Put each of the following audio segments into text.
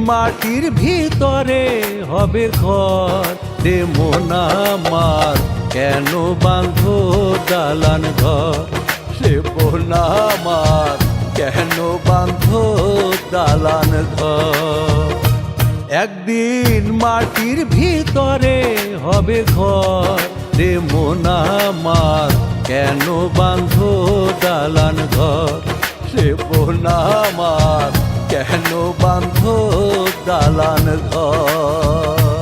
মাটির ভিতরে হবে ঘর রে মন আমার, কেন বাঁধো দালান ঘর রে মন আমার, কেন বাঁধো দালান ঘর। একদিন মাটির ভিতরে হবে ঘর রে মন আমার, কেন বাঁধো দালান ঘর রে মন আমার, কেন বাঁধো দালান ঘর।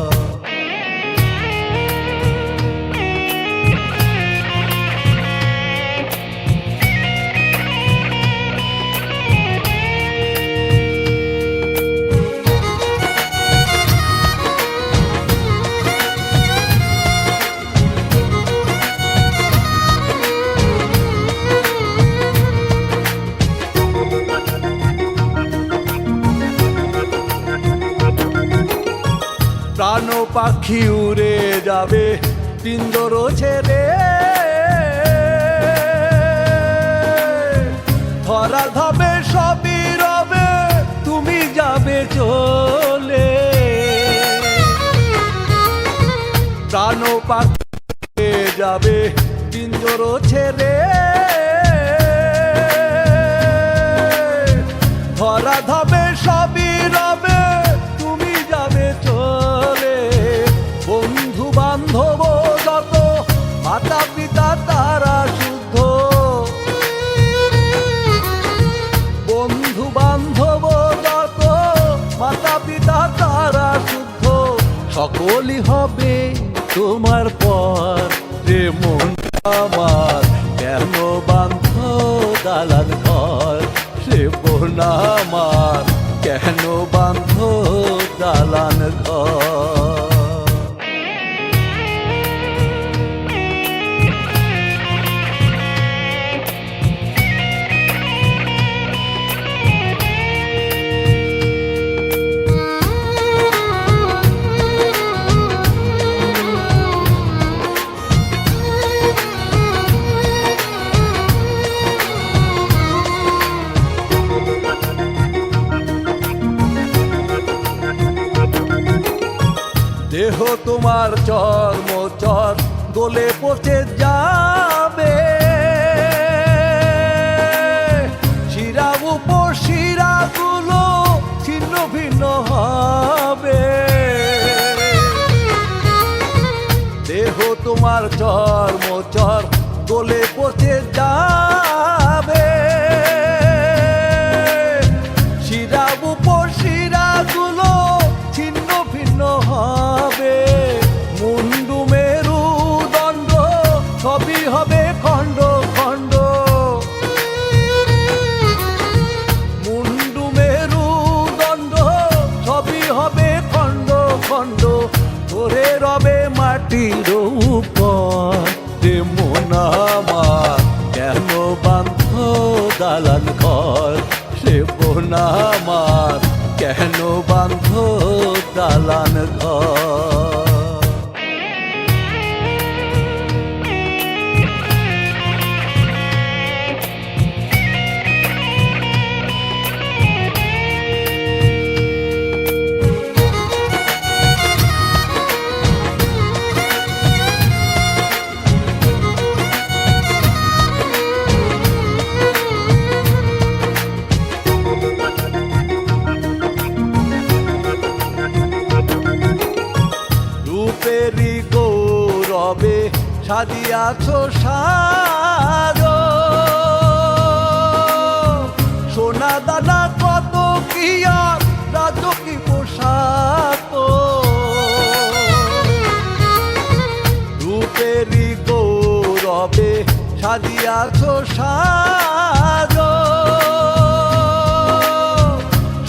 প্রাণ পাখি উড়ে যাবে পিঞ্জর ছেড়ে, ধরা ধাবে সবই রবে তুমি যাবে চলে। প্রাণ পাখি উড়ে যাবে পিঞ্জর ছেড়ে, ধরা ধাবে সবই রবে তুমি যাবে চলে। বন্ধু বান্ধব যত মাতা পিতা তারা শুদ্ধ, বন্ধু বান্ধব যত মাতা পিতা তারা শুদ্ধ, সকলই হবে তোমার পর রে মন আমার, কেন বাঁধো দালান ঘর রে মন আমার, কেন বাঁধো দালান ঘর। দেহ তোমার চর্ম চর গলে পচে যাবে, শিরা উপর শিরাগুলো ছিন্ন ভিন্ন হবে। দেহ তোমার চর্ম চর গলে পচে যাবে, শিরা উপর শিরাগুলো ছিন্ন ভিন্ন হবে। মুন্ডু মেরু দণ্ড সবই হবে খণ্ড খণ্ড, মুন্ডু মেরু দণ্ড সবই হবে খণ্ড খণ্ড। ধরে রবে মাটির উপর রে মন আমার, কেন বাঁধো দালান ঘর রে মন আমার, কেন বাঁধো দালান ঘর। রূপেরই গৌরবে সাজিয়াছ সাজ, সোনা দানা কত কি আর রাজকী পোশাক। রূপেরই গৌরবে সাজিয়াছ সাজ,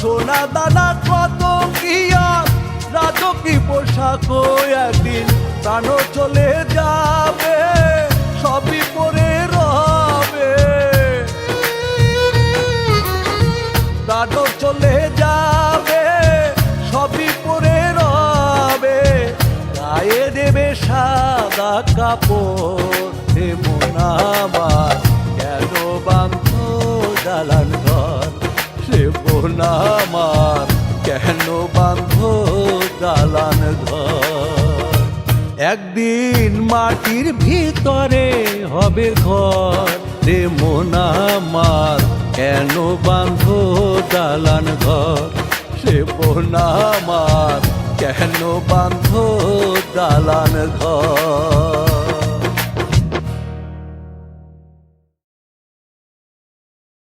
সোনা দানা কত কি আর রাজকী পোশাক। একদিন প্রাণ চলে যাবে সবই পরে রবে, প্রাণ চলে যাবে সবই পরে রবে। গায়ে দেবে সাদা কাপড় হে মন আমার, কেন বাঁধো দালান ঘর রে মন আমার, কেন বাঁধো দালান ঘর? একদিন মাটির ভিতরে হবে ঘর রে মন আমার, কেন বাঁধো দালান ঘর? সে মন আমার, কেন বাঁধো দালান ঘর?